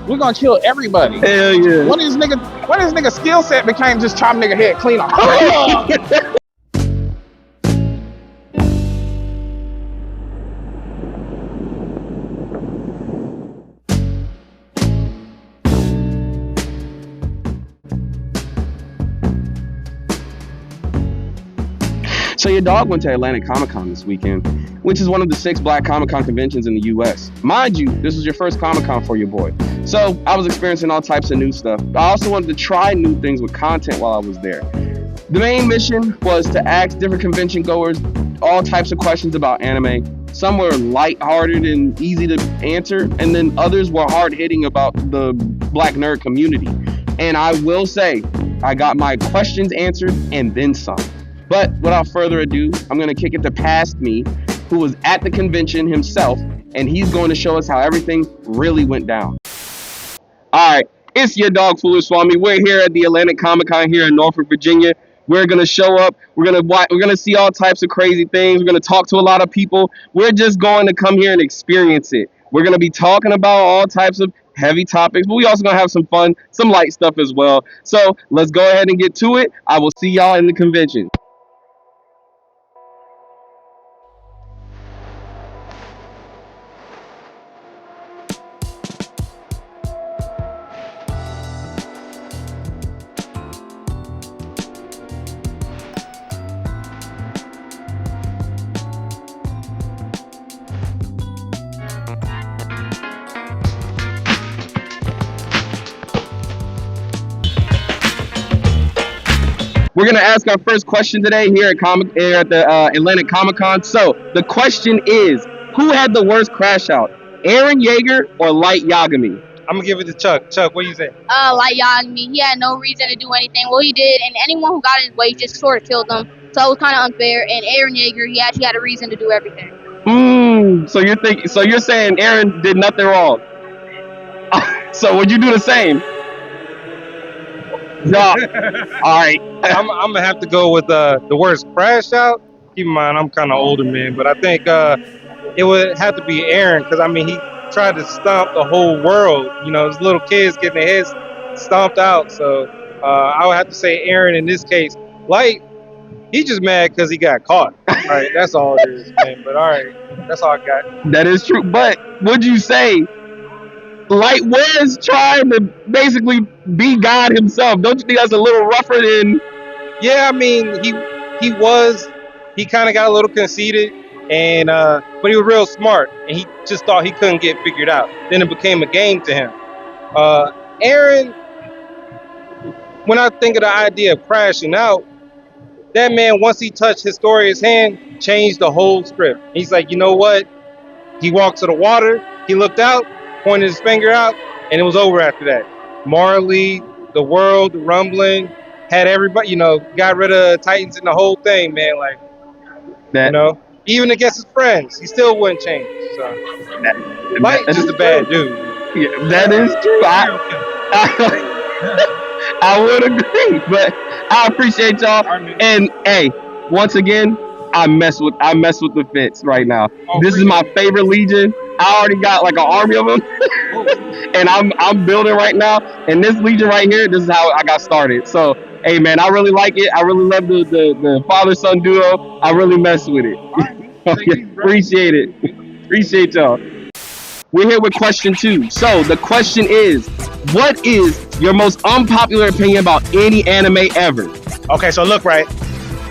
We're gonna kill everybody. Hell yeah. What is nigga skill set became just chop nigga head clean off? So your dog went to Atlanta Comic-Con this weekend, which is one of the 6 Black Comic-Con conventions in the US. Mind you, this was your first Comic-Con for your boy. So I was experiencing all types of new stuff. I also wanted to try new things with content while I was there. The main mission was to ask different convention goers all types of questions about anime. Some were lighthearted and easy to answer, and then others were hard-hitting about the Black nerd community. And I will say, I got my questions answered and then some. But without further ado, I'm going to kick it to Past Me, who was at the convention himself, and he's going to show us how everything really went down. All right, it's your dog, FoolishSwami. We're here at the Atlantic Comic-Con here in Norfolk, Virginia. We're going to show up. We're going to see all types of crazy things. We're going to talk to a lot of people. We're just going to come here and experience it. We're going to be talking about all types of heavy topics, but we also going to have some fun, some light stuff as well. So let's go ahead and get to it. I will see y'all in the convention. We're going to ask our first question today here at the Atlantic Comic-Con. So the question is, who had the worst crash out, Eren Yeager or Light Yagami? I'm gonna give it to Chuck. Chuck, what do you say? Like Yagami, he had no reason to do anything. Well, he did, and anyone who got in his way just sort of killed him. So it was kind of unfair. And Eren Yeager, he actually had a reason to do everything. So you're saying Eren did nothing wrong? So would you do the same? No. All right. I'm gonna have to go with the worst crash out. Keep in mind, I'm kind of older, man, but I think it would have to be Eren, because I mean he tried to stomp the whole world. You know, those little kids getting their heads stomped out. So I would have to say Eren in this case. Light, he's just mad because he got caught. All right, that's all it is, man. But all right, that's all I got. That is true. But would you say Light was trying to basically be God himself? Don't you think that's a little rougher than? Yeah, I mean he kind of got a little conceited, and but he was real smart, and he just thought he couldn't get figured out. Then it became a game to him. Eren, when I think of the idea of crashing out, that man, once he touched Historia's hand, changed the whole script. He's like, you know what? He walked to the water, he looked out, pointed his finger out, and it was over after that. Morally, the world, the rumbling, had everybody, you know, got rid of Titans and the whole thing, man. Like, that, you know, even against his friends, he still wouldn't change. So, Light's just a bad dude. Yeah, that is true. I would agree, but I appreciate y'all. And hey, once again, I mess with the fits right now. This is my favorite Legion. I already got like an army of them, and I'm building right now. And this Legion right here, this is how I got started. So, hey man, I really like it. I really love the father-son duo. I really mess with it. Appreciate it. Appreciate y'all. We're here with question 2. So the question is, what is your most unpopular opinion about any anime ever? Okay, so look, right,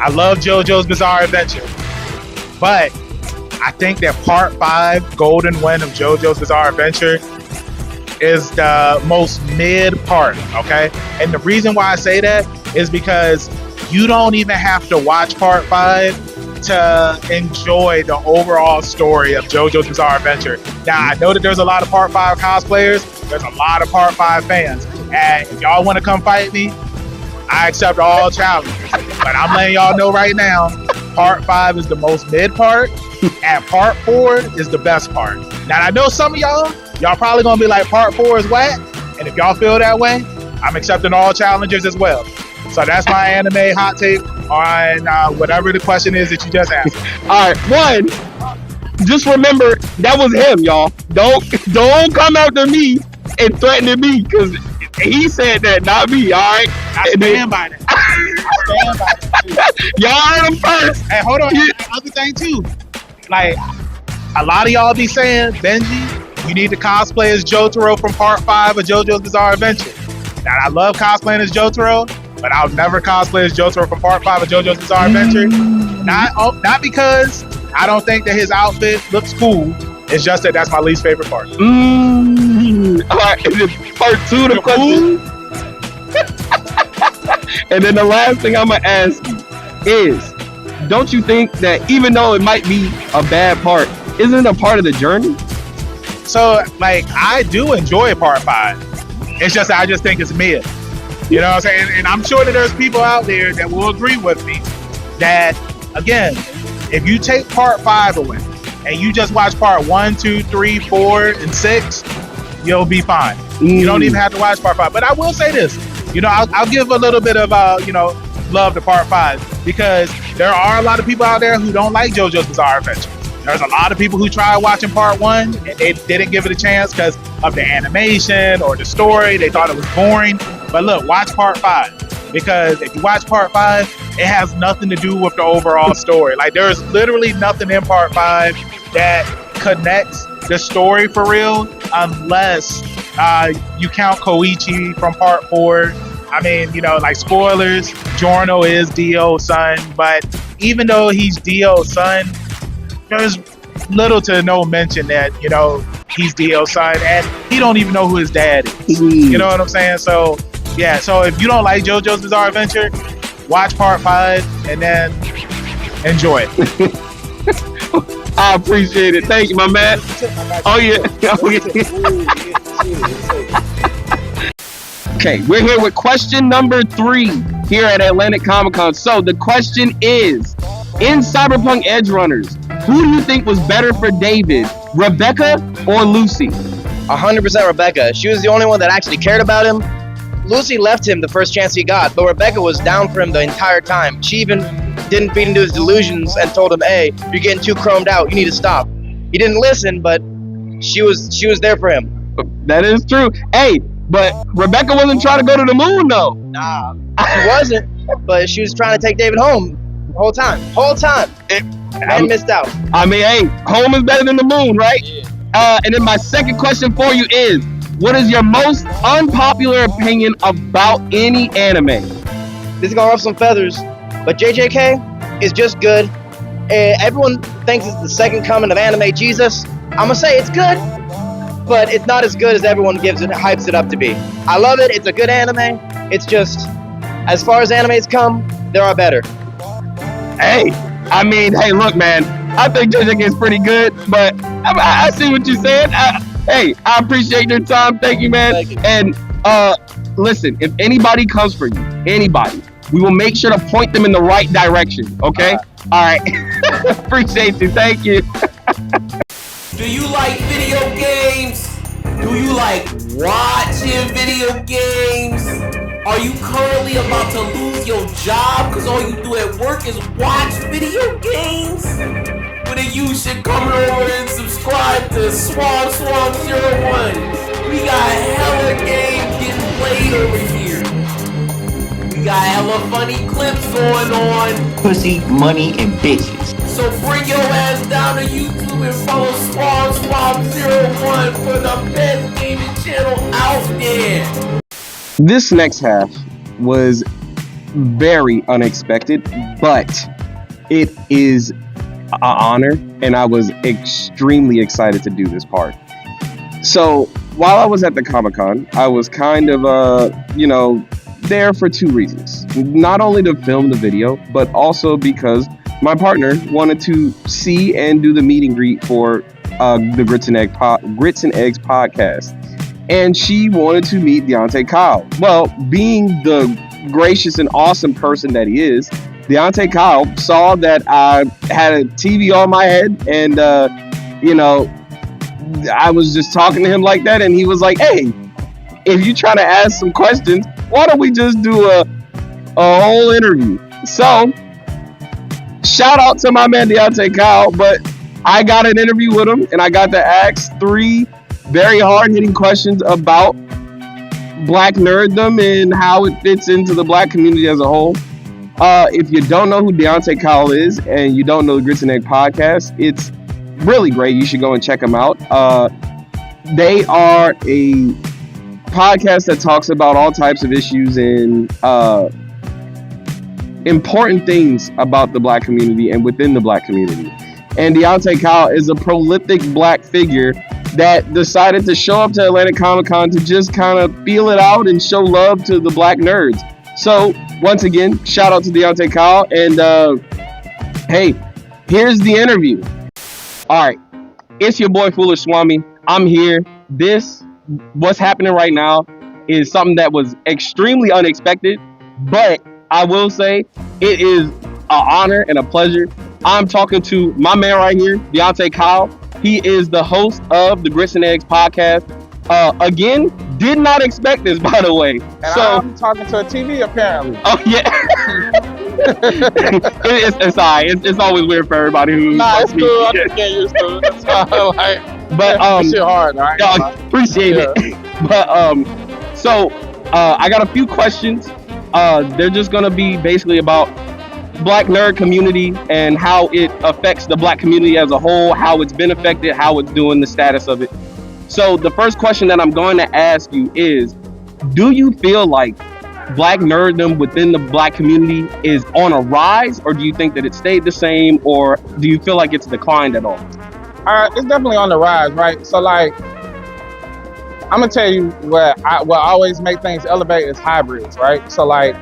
I love JoJo's Bizarre Adventure, but I think that part 5, Golden Wind of JoJo's Bizarre Adventure, is the most mid part, okay? And the reason why I say that is because you don't even have to watch part 5 to enjoy the overall story of JoJo's Bizarre Adventure. Now, I know that there's a lot of part 5 cosplayers, there's a lot of part 5 fans, and if y'all want to come fight me, I accept all challenges. But I'm letting y'all know right now, part 5 is the most mid part, and part 4 is the best part. Now, I know some of y'all probably gonna be like, part 4 is whack, and if y'all feel that way, I'm accepting all challenges as well. So that's my anime hot take on whatever the question is that you just asked. All right, one, just remember that was him, y'all. Don't come after me and threatening me because he said that, not me. All right. I stand by that. I stand by that. Y'all heard him first. Hey, hold on. And other thing too, like a lot of y'all be saying, Benji, you need to cosplay as Jotaro from Part 5 of JoJo's Bizarre Adventure. Now, I love cosplaying as Jotaro, but I'll never cosplay as Jotaro from Part 5 of JoJo's Bizarre Adventure. Not because I don't think that his outfit looks cool. It's just that that's my least favorite part. All right, and then part 2 of the question. And then the last thing I'm gonna ask you is, don't you think that even though it might be a bad part, isn't it a part of the journey? So, like, I do enjoy Part 5. It's just that I just think it's mid. You know what I'm saying? And I'm sure that there's people out there that will agree with me that, again, if you take Part 5 away and you just watch Part 1, 2, 3, 4, and 6, you'll be fine. You don't even have to watch Part 5. But I will say this, I'll give a little bit of, love to Part 5 because there are a lot of people out there who don't like JoJo's Bizarre Adventure. There's a lot of people who tried watching Part 1 and they didn't give it a chance because of the animation or the story. They thought it was boring. But look, watch Part 5 because if you watch Part 5, it has nothing to do with the overall story. Like, there's literally nothing in Part 5 that connects the story for real unless you count Koichi from Part 4. I mean, like, spoilers, Giorno is Dio's son, but even though he's Dio's son, there's little to no mention that, he's Dio's son, and he don't even know who his dad is. You know what I'm saying? So, yeah, so if you don't like JoJo's Bizarre Adventure, watch Part 5 and then enjoy it. I appreciate it. Thank you, my man. Oh, yeah. Okay, we're here with question number 3 here at Atlantic Comic Con. So the question is, in Cyberpunk Edge Runners, who do you think was better for David, Rebecca or Lucy? 100% Rebecca. She was the only one that actually cared about him. Lucy left him the first chance he got, but Rebecca was down for him the entire time. She even didn't feed into his delusions and told him, hey, you're getting too chromed out. You need to stop. He didn't listen, but she was there for him. That is true. Hey, but Rebecca wasn't trying to go to the moon, though. Nah, she wasn't, but she was trying to take David home the whole time. Man missed out. I mean, hey, home is better than the moon, right? Yeah. And then my second question for you is, what is your most unpopular opinion about any anime? This is gonna ruffle some feathers, but JJK is just good. Everyone thinks it's the second coming of anime Jesus. I'm gonna say it's good, but it's not as good as everyone hypes it up to be. I love it. It's a good anime. It's just, as far as animes come, there are better. Hey, I mean, hey, look, man, I think JJK is pretty good, but I see what you're saying. Hey, I appreciate your time. Thank you, man. Thank you. And listen, if anybody comes for you, anybody, we will make sure to point them in the right direction, okay? All right. Appreciate you. Thank you. Do you like video games? Do you like watching video games? Are you currently about to lose your job because all you do at work is watch video games? Well, then you should come over and subscribe to Swam01. We got hella games getting played over here. We got hella funny clips going on. Pussy, money, and bitches. So bring your ass down to YouTube and follow Swam01 for the best gaming channel out there. This next half was very unexpected, but it is an honor, and I was extremely excited to do this part. So while I was at the Comic-Con, I was kind of, there for 2 reasons. Not only to film the video, but also because my partner wanted to see and do the meet and greet for the Grits and Eggs podcast. And she wanted to meet Deante Kyle. Well, being the gracious and awesome person that he is, Deante Kyle saw that I had a TV on my head, and I was just talking to him like that, and he was like, hey, if you're trying to ask some questions, why don't we just do a whole interview? So, shout out to my man Deante Kyle, but I got an interview with him, and I got to ask 3 very hard-hitting questions about black nerddom and how it fits into the black community as a whole. If you don't know who Deante Kyle is and you don't know the Grits and Egg podcast, it's really great. You should go and check them out. They are a podcast that talks about all types of issues and important things about the black community and within the black community. And Deante Kyle is a prolific black figure that decided to show up to Atlanta Comic Con to just kind of feel it out and show love to the black nerds. So once again, shout out to Deante Kyle, and hey, here's the interview. All right, it's your boy FoolishSwami. I'm here. What's happening right now is something that was extremely unexpected, but I will say it is an honor and a pleasure. I'm talking to my man right here, Deante Kyle. He is the host of the Grits and Eggs podcast. Again, did not expect this, by the way. And I'm talking to a TV apparently. Oh yeah. It's all right. It's always weird for everybody who. Nah, it's cool. I'm just getting used to it. That's all, But shit hard, all right? Appreciate it. But I got a few questions. They're just gonna be basically about black nerd community and how it affects the black community as a whole, how it's been affected, how it's doing, the status of it. So the first question that I'm going to ask you is, do you feel like black nerddom within the black community is on a rise, or do you think that it stayed the same, or do you feel like it's declined at all? It's definitely on the rise, right? So like, I'm gonna tell you what always make things elevate is hybrids, right? So like,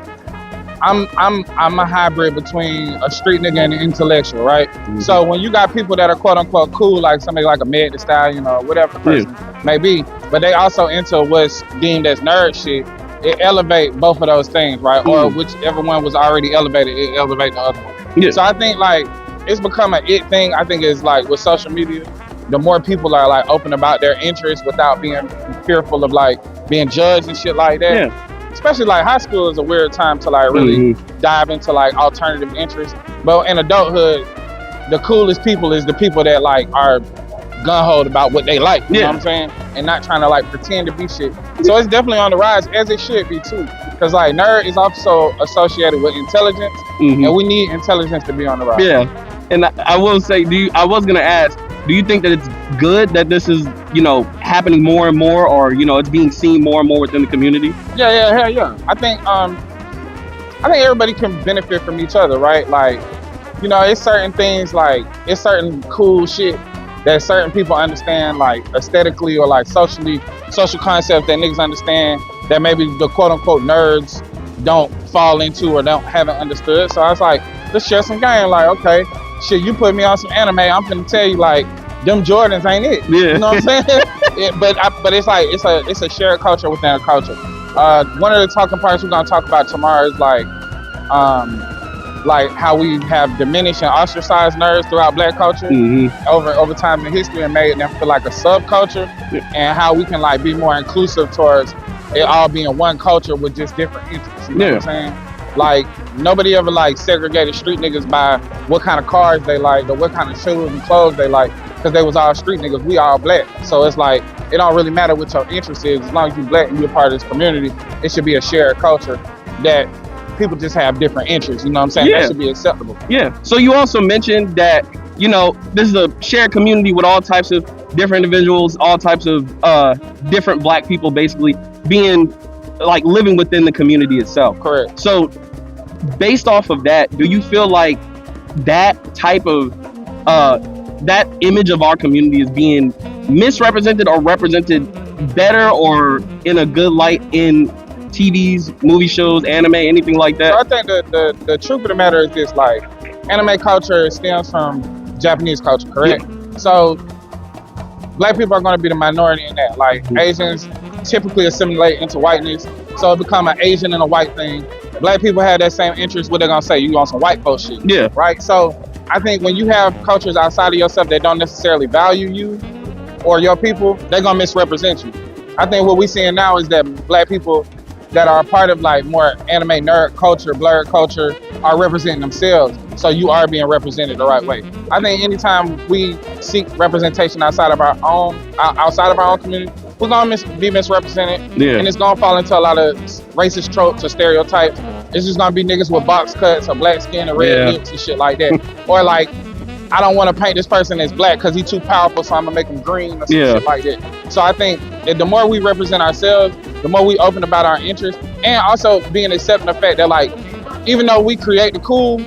I'm a hybrid between a street nigga and an intellectual, right? Mm-hmm. So when you got people that are quote unquote cool, like somebody like a Meg Thee Stallion or whatever the person may be, but they also into what's deemed as nerd shit, it elevate both of those things, right? Or whichever one was already elevated, it elevate the other one. Yeah. So I think like it's become an it thing. I think it's like with social media, the more people are like open about their interests without being fearful of like being judged and shit like that. Yeah. Especially like high school is a weird time to like really dive into like alternative interests. But in adulthood, the coolest people is the people that like are gun-ho about what they like. You know what I'm saying? And not trying to like pretend to be shit. So it's definitely on the rise, as it should be too. Because like nerd is also associated with intelligence, and we need intelligence to be on the rise. Yeah. And I will say, I was gonna ask, do you think that it's good that this is, happening more and more, or it's being seen more and more within the community? Yeah. I think everybody can benefit from each other, right? Like, it's certain things, like it's certain cool shit that certain people understand, like aesthetically or like social concepts that niggas understand that maybe the quote unquote nerds don't fall into or haven't understood. So I was like, let's share some game. Like, okay, shit, you put me on some anime, I'm gonna tell you like them Jordans ain't it. Yeah. You know what I'm saying? But it's like it's a shared culture within a culture. One of the talking parts we're gonna talk about tomorrow is like how we have diminished and ostracized nerds throughout black culture over time in history and made them feel like a subculture, and how we can like be more inclusive towards it all being one culture with just different interests. You know what I'm saying? Like nobody ever like segregated street niggas by what kind of cars they like or what kind of shoes and clothes they like, because they was all street niggas. We all black. So it's like it don't really matter what your interest is, as long as you black and you're part of this community. It should be a shared culture that people just have different interests. You know what I'm saying? Yeah. That should be acceptable. Yeah. So you also mentioned that this is a shared community with all types of different individuals, all types of different black people, basically being like living within the community itself. Correct. So based off of that, do you feel like that type of that image of our community is being misrepresented or represented better or in a good light in TVs, movie shows, anime, anything like that? So I think the truth of the matter is this: like anime culture stems from Japanese culture, correct? Yeah. So black people are going to be the minority in that. Like Asians typically assimilate into whiteness, so it become an Asian and a white thing. Black people have that same interest. What they're gonna say? You on some white folks shit? Yeah. Right. So I think when you have cultures outside of yourself that don't necessarily value you or your people, they're gonna misrepresent you. I think what we're seeing now is that black people that are a part of like more anime nerd culture, blurred culture, are representing themselves. So you are being represented the right way. I think anytime we seek representation outside of our own community, we're gonna be misrepresented, and it's gonna fall into a lot of racist tropes or stereotypes. It's just gonna be niggas with box cuts or black skin and red lips and shit like that, or like, I don't want to paint this person as black because he's too powerful, so I'm gonna make him green or some shit like that. So I think that the more we represent ourselves, the more we open about our interests, and also being accepting the fact that like, even though we create the cool,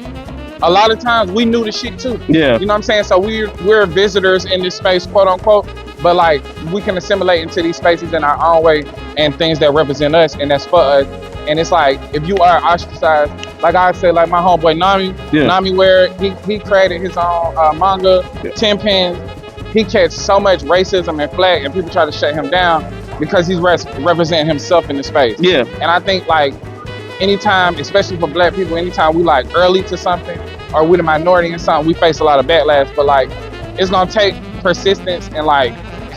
a lot of times we knew the shit too. Yeah. You know what I'm saying? So we're visitors in this space, quote unquote, but like we can assimilate into these spaces in our own way and things that represent us and that's for us. And it's like, if you are ostracized, like I said, like my homeboy Nami, where he created his own manga, 10 Pins. He catch so much racism and flack, and people try to shut him down because he's representing himself in the space. Yeah. And I think like, anytime, especially for black people, anytime we like early to something or we're the minority in something, we face a lot of backlash. But like, it's gonna take persistence and like,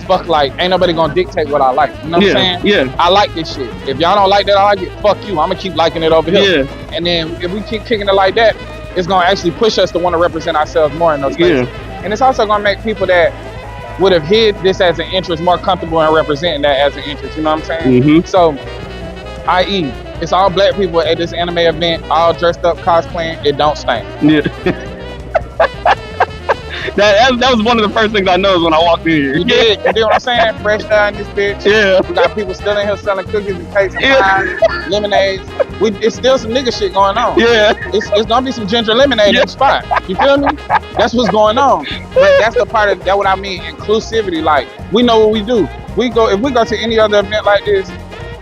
fuck, like, ain't nobody gonna dictate what I like. You know what I'm saying? Yeah. I like this shit. If y'all don't like that, I like it. Fuck you. I'm gonna keep liking it over here. Yeah. And then if we keep kicking it like that, it's gonna actually push us to want to represent ourselves more in those spaces. Yeah. And it's also gonna make people that would have hid this as an interest more comfortable in representing that as an interest. You know what I'm saying? Mm-hmm. So, i.e., it's all black people at this anime event, all dressed up, cosplaying. It don't stink. Yeah. That was one of the first things I noticed when I walked in here. You did what I'm saying? Fresh down this bitch. Yeah. We got people still in here selling cookies and cakes and pies, lemonades. It's still some nigga shit going on. Yeah. It's gonna be some ginger lemonade in the spot. You feel me? That's what's going on. But that's the part of that what I mean, inclusivity. Like, we know what we do. If we go to any other event like this,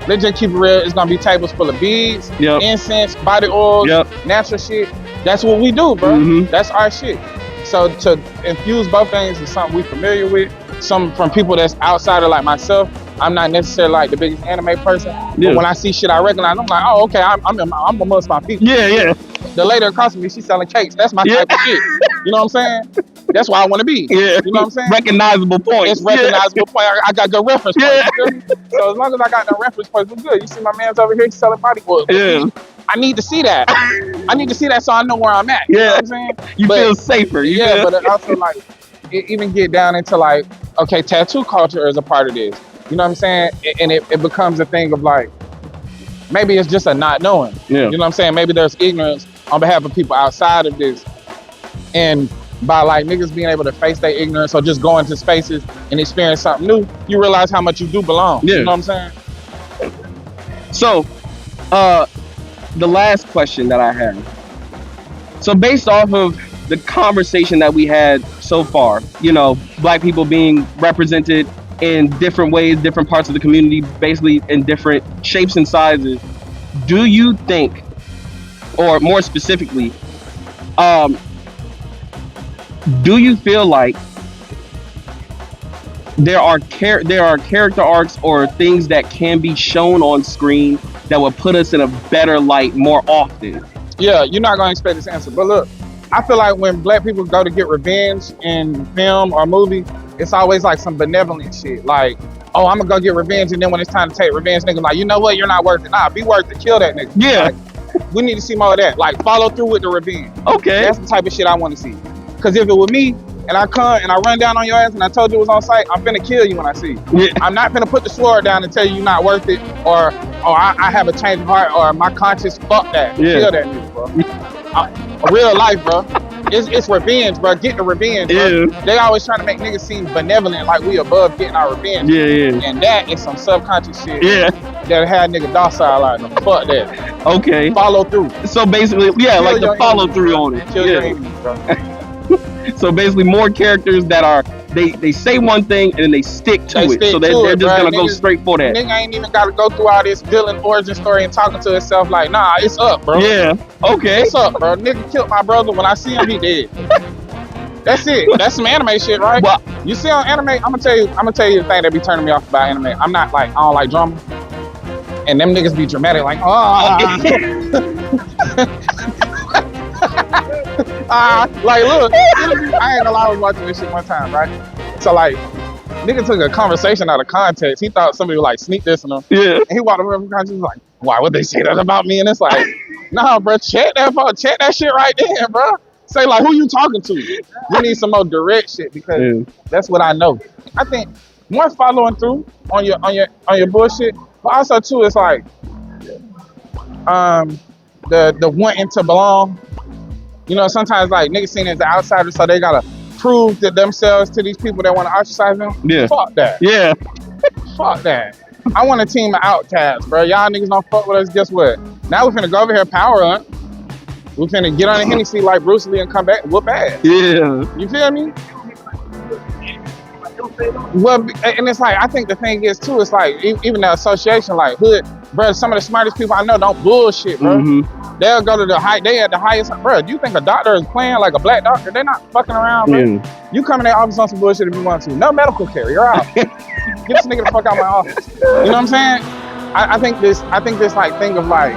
let's just keep it real. It's gonna be tables full of beads, incense, body oils, natural shit. That's what we do, bro. Mm-hmm. That's our shit. So to infuse both things is something we're familiar with. Some from people that's outside of like myself. I'm not necessarily like the biggest anime person, but when I see shit I recognize, I'm like, oh, okay, I'm amongst my people. Yeah, yeah. The lady across from me, she's selling cakes. That's my type of shit. You know what I'm saying? That's where I want to be. Yeah. You know what I'm saying? Recognizable point. It's recognizable point. I got good reference points. So as long as I got the reference points, we're good. You see my man's over here, he's selling body oil. Yeah. I need to see that. I need to see that so I know where I'm at. You know what I'm saying? You feel safer. But it also like, it even get down into like, okay, tattoo culture is a part of this. You know what I'm saying? And it becomes a thing of like, maybe it's just a not knowing. Yeah. You know what I'm saying? Maybe there's ignorance on behalf of people outside of this. And by like niggas being able to face their ignorance or just go into spaces and experience something new, you realize how much you do belong. Yeah. You know what I'm saying? So, the last question that I have. So based off of the conversation that we had so far, you know, black people being represented in different ways, different parts of the community, basically in different shapes and sizes, do you think, or more specifically, do you feel like there are character arcs or things that can be shown on screen that would put us in a better light more often? Yeah, you're not gonna expect this answer, but look, I feel like when black people go to get revenge in film or movie, it's always like some benevolent shit. Like, oh, I'm gonna go get revenge, and then when it's time to take revenge, nigga, like, you know what? You're not worth it. Nah, be worth it. Kill that nigga. Yeah. Like, we need to see more of that. Like, follow through with the revenge. Okay. That's the type of shit I want to see. Because if it were me, and I come and I run down on your ass and I told you it was on site, I'm finna kill you when I see you. Yeah. I'm not finna put the sword down and tell you you're not worth it, or I have a change of heart, or my conscience, fuck that. Yeah. Kill that nigga, bro. Real life, bro. It's revenge, bro. Get the revenge, bro. Yeah. They always trying to make niggas seem benevolent, like we above getting our revenge. Yeah, yeah. And that is some subconscious shit. Yeah. That had nigga docile out of them. Fuck that. Okay. Follow through. So basically, yeah, like the follow through on it. Kill your enemies, bro. So basically, more characters that are they say one thing and then they stick to it. So they're just gonna go straight for that. Nigga ain't even gotta go through all this villain origin story and talking to itself like, nah, it's up, bro. Yeah. Okay. It's up, bro. Nigga killed my brother. When I see him, he dead. That's it. That's some anime shit, right? Well, you see on anime, I'm gonna tell you the thing that be turning me off about anime. I don't like drama. And them niggas be dramatic, like, like, look, I ain't gonna lie, I was watching this shit one time, right? So, like, nigga took a conversation out of context. He thought somebody would, like, sneak this on him. Yeah. And he walked away from context, like, why would they say that about me? And it's like, nah, bro, check that shit right there, bro. Say like, who you talking to? We need some more direct shit because that's what I know. I think more following through on your bullshit, but also too, it's like the wanting to belong. You know, sometimes like niggas seen as the outsider, so they gotta prove to themselves to these people that want to ostracize them. Yeah. Fuck that. Yeah. Fuck that. I want a team of outcasts, bro. Y'all niggas don't fuck with us. Guess what? Now we finna go over here power up. We finna get on the Hennessy like Bruce Lee and come back and whoop ass. Yeah. You feel me? Well, and it's like, I think the thing is too, it's like, even the association, like hood, bro, some of the smartest people I know don't bullshit, bro. Mm-hmm. They'll go to they at the highest, bro, do you think a doctor is playing like a black doctor? They're not fucking around, bro. Yeah. You come in their office on some bullshit if you want to. No medical care, you're out. Get this nigga the fuck out of my office. You know what I'm saying? I think this like thing of like,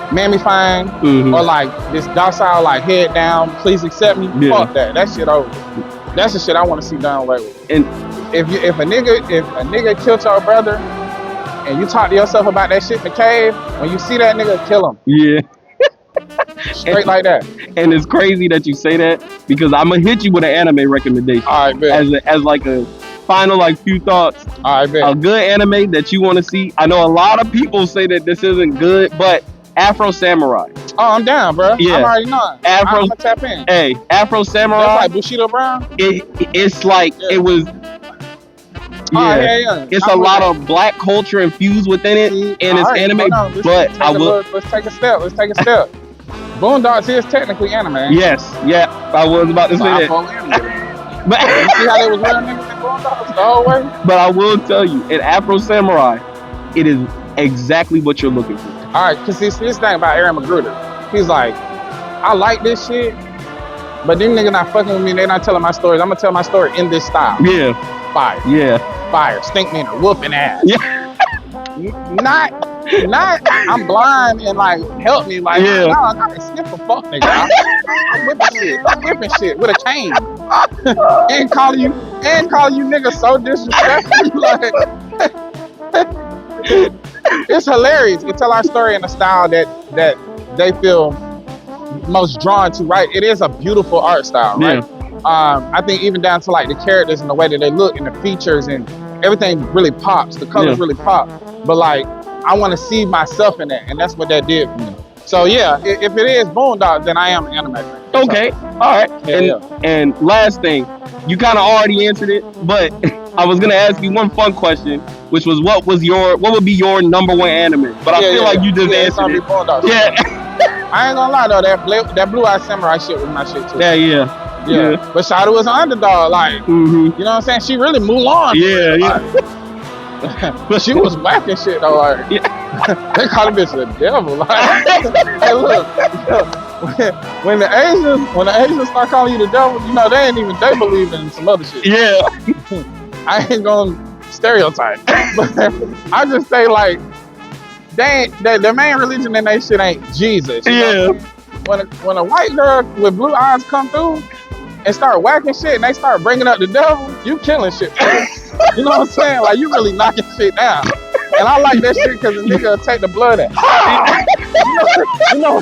mammifying or like this docile, like head down, please accept me. Yeah. Fuck that. That shit over. That's the shit I want to see done away with. And if a nigga killed your brother and you talk to yourself about that shit in the cave, when you see that nigga, kill him. Yeah. Straight like that. And it's crazy that you say that because I'm gonna hit you with an anime recommendation. All right, bet. As like a final like few thoughts. All right, bet. A good anime that you want to see. I know a lot of people say that this isn't good, but Afro Samurai. Oh, I'm down, bro. Yeah. I'm already knowing. I'm gonna tap in. Hey, Afro Samurai. That's like Bushido Brown. It's like it was. Yeah. It's a lot of black culture infused within it, and it's anime. But I will. Let's take a step. Boondocks is technically anime. Yes. Yeah. I was about to say that. But you see how they was real niggas in Boondocks the whole way. But I will tell you, in Afro Samurai, it is exactly what you're looking for. All right, because this thing about Aaron McGruder, he's like, I like this shit, but them niggas not fucking with me. They not telling my stories. I'm gonna tell my story in this style. Yeah. Fire. Yeah. Fire. Stink meaner. Whooping ass. Yeah. Not. I'm blind and like help me. Like, no, I gotta sniff a fuck nigga. I'm whipping shit with a cane. and calling you niggas so disrespectful. Like. It's hilarious. We tell our story in a style that they feel most drawn to, right? It is a beautiful art style, right? Yeah. I think even down to like the characters and the way that they look and the features and everything really pops. The colors really pop. But like, I want to see myself in that, and that's what that did for me. So yeah, if it is Boondocks, then I am an anime fan. Okay, so, all right. And last thing, you kind of already answered it, but I was gonna ask you one fun question, which was what would be your number one anime? But I feel like you just answered it. Yeah. I ain't gonna lie though, that Blue Eye Samurai shit was my shit too. Yeah. But Shoutout was an underdog, like you know what I'm saying? She really Mulan. Yeah. But she was whacking shit though, like they call the bitch the devil. Like, hey, look, when the Asians start calling you the devil, you know they believe in some other shit. Yeah. I ain't gonna stereotype, but I just say like the main religion in that shit ain't Jesus. You know? When a white girl with blue eyes come through and start whacking shit and they start bringing up the devil, you killing shit. You know what I'm saying? Like you really knocking shit down. And I like that shit because the nigga will take the blood out. You know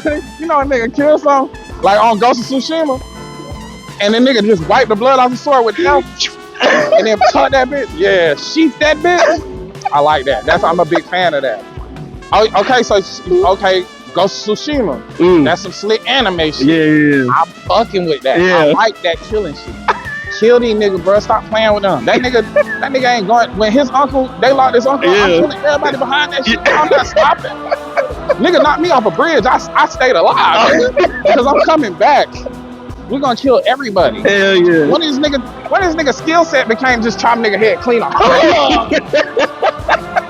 a nigga kill something like on Ghost of Tsushima, and then nigga just wipe the blood off the sword with the elf, and then cut that bitch. Yeah, sheath that bitch. I like that. I'm a big fan of that. Okay, Ghost of Tsushima. That's some slick animation. Yeah. I'm fucking with that. Yeah. I like that killing shit. Kill these niggas, bro. Stop playing with them. That nigga ain't going. When his uncle, they locked his uncle. I'm killing everybody behind that shit. I'm not stopping. Nigga knocked me off a bridge. I stayed alive because I'm coming back. We're gonna kill everybody. Hell yeah. One of these niggas skill set became just chop nigga head clean off.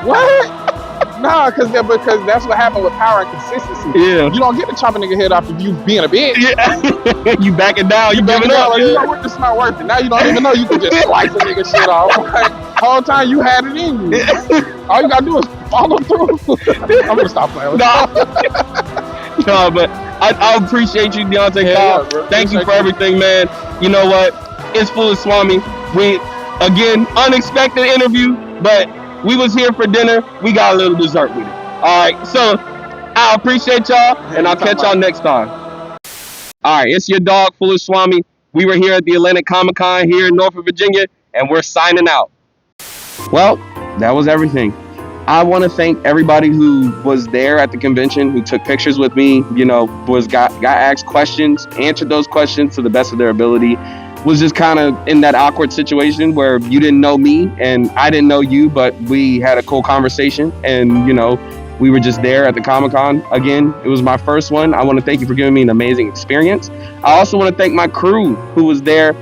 What? Nah, because that's what happened with power and consistency. Yeah. You don't get to chop a nigga head off if you being a bitch. Yeah. You backing down. You backing giving up. Like, you know what? This not working. Now you don't even know you can just slice a nigga shit off. Like, whole time you had it in you. All you gotta do is follow through. I'm gonna stop playing with you. No, but I appreciate you, Deante Kyle. Thank you for everything, man. You know what? It's FoolishSwami. We, again, unexpected interview, but we was here for dinner. We got a little dessert with it. All right, so I appreciate y'all, and I'll catch y'all next time. All right, it's your dog, FoolishSwami. We were here at the Atlantic Comic Con here in Norfolk, Virginia, and we're signing out. Well, that was everything. I want to thank everybody who was there at the convention, who took pictures with me, you know, got asked questions, answered those questions to the best of their ability. Was just kind of in that awkward situation where you didn't know me and I didn't know you, but we had a cool conversation, and you know, we were just there at the Comic-Con. Again, it was my first one. I want to thank you for giving me an amazing experience. I also want to thank my crew who was there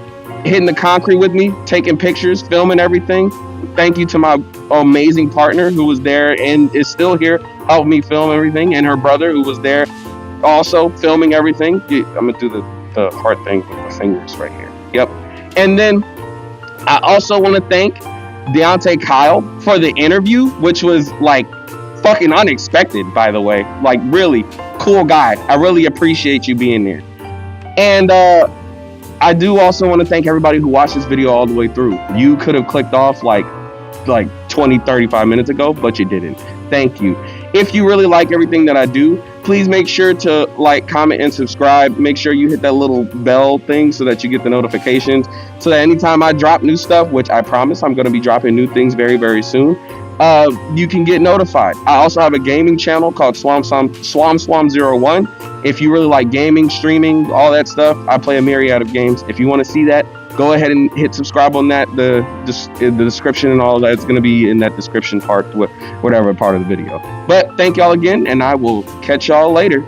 hitting the concrete with me, taking pictures, filming everything. Thank you to my amazing partner who was there and is still here helping me film everything, and her brother who was there also filming everything. I'm gonna do the heart thing with my fingers right here. Yep. And then I also want to thank Deante Kyle for the interview, which was like fucking unexpected, by the way. Like, really cool guy. I really appreciate you being there. And I do also want to thank everybody who watched this video all the way through. You could have clicked off like 20, 35 minutes ago, but you didn't. Thank you. If you really like everything that I do, please make sure to like, comment, and subscribe. Make sure you hit that little bell thing so that you get the notifications, so that anytime I drop new stuff, which I promise I'm going to be dropping new things very, very soon, you can get notified. I also have a gaming channel called Swam01. If you really like gaming, streaming, all that stuff, I play a myriad of games. If you want to see that, go ahead and hit subscribe on that. The description and all that's going to be in that description part, whatever part of the video. But thank y'all again, and I will catch y'all later.